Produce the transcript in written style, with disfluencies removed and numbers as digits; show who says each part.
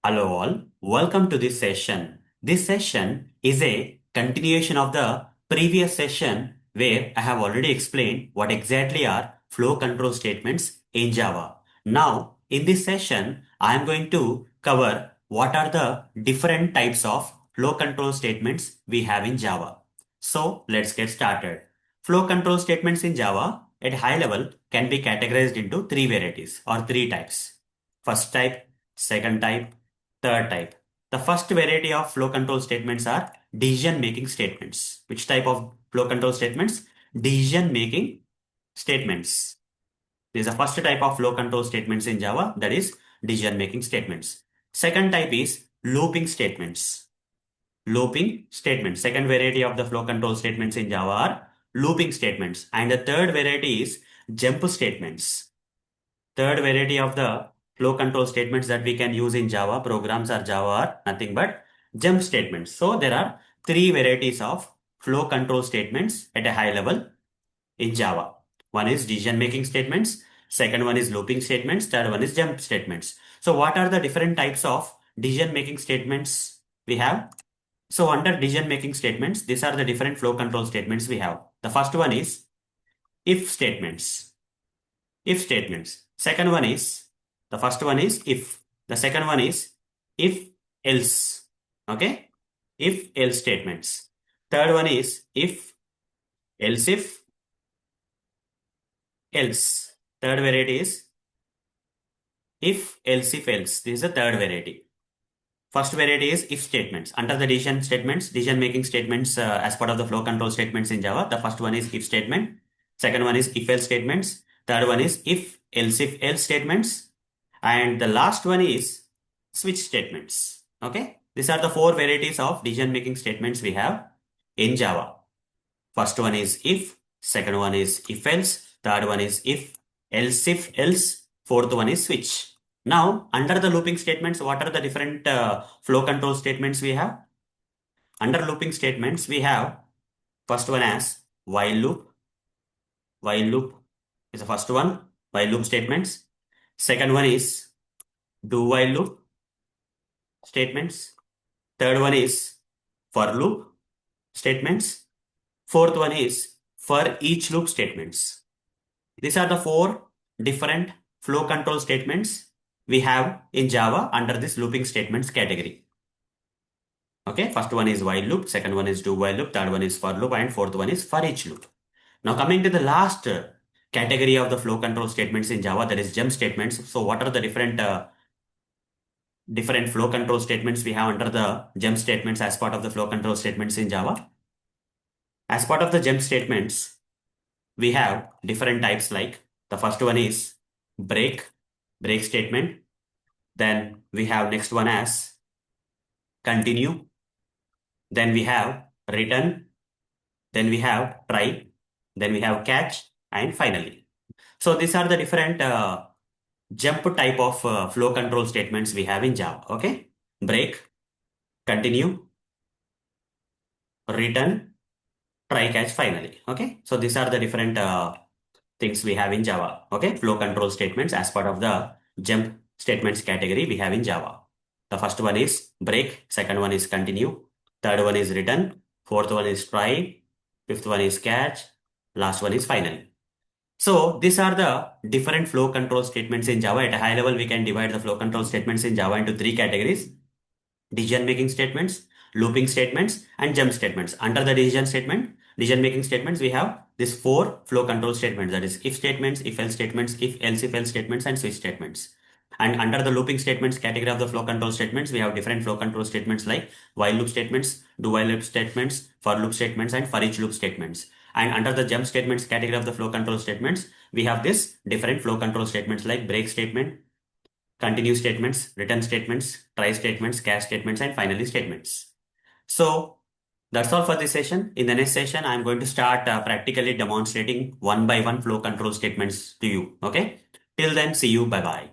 Speaker 1: Hello all, welcome to this session. This session is a continuation of the previous session where I have already explained what exactly are flow control statements in Java. Now, in this session, I am going to cover what are the different types of flow control statements we have in Java. So, let's get started. Flow control statements in Java at high level can be categorized into three varieties or three types. First type, second type, third type. The first variety of flow control statements are decision-making statements. Which type of flow control statements? Decision-making statements. This is the first type of flow control statements in Java, that is decision-making statements. Second type is looping statements. Looping statements. Second variety of the flow control statements in Java are looping statements. And the third variety is jump statements. Third variety of the flow control statements that we can use in Java programs or Java are nothing but jump statements. So there are three varieties of flow control statements at a high level in Java. One is decision making statements. Second one is looping statements. Third one is jump statements. So what are the different types of decision making statements we have? So under decision making statements, these are the different flow control statements we have. The first one is if statements. If statements. Second one is, the first one is if. The second one is if else. Okay. If else statements. Third one is if else if else. Third variety is if else if else. This is the third variety. First variety is if statements. Under the decision statements, decision making statements as part of the flow control statements in Java, the first one is if statement. Second one is if else statements. Third one is if else statements. And the last one is switch statements. Okay. These are the four varieties of decision making statements we have in Java. First one is if. Second one is if else. Third one is if else. Fourth one is switch. Now, under the looping statements, what are the different flow control statements we have? Under looping statements, we have first one as while loop. While loop is the first one, while loop statements. Second one is do while loop statements. Third one is for loop statements. Fourth one is for each loop statements. These are the four different flow control statements we have in Java under this looping statements category. Okay, first one is while loop, second one is do while loop, third one is for loop, and fourth one is for each loop. Now coming to the last category of the flow control statements in Java, that is jump statements. So what are the different flow control statements we have under the jump statements as part of the flow control statements in Java? As part of the jump statements, we have different types, like the first one is break statement. Then we have next one as continue. Then we have return. Then we have try. Then we have catch, and finally. So these are the different jump type of flow control statements we have in Java. Okay. Break, continue, return, try, catch, finally. Okay. So these are the different things we have in Java. Okay. Flow control statements as part of the jump statements category we have in Java. The first one is break. Second one is continue. Third one is return. Fourth one is try. Fifth one is catch. Last one is finally. So these are the different flow control statements in Java. At a high level, we can divide the flow control statements in Java into three categories: decision making statements, looping statements, and jump statements. Under the decision making statements, we have these four flow control statements, that is if statements, if else statements, if else statements, and switch statements. And under the looping statements category of the flow control statements, we have different flow control statements like while loop statements, do while loop statements, for loop statements, and for each loop statements. And under the jump statements category of the flow control statements, we have this different flow control statements like break statement, continue statements, return statements, try statements, catch statements, and finally statements. So that's all for this session. In the next session, I'm going to start practically demonstrating one by one flow control statements to you. Okay. Till then, see you. Bye bye.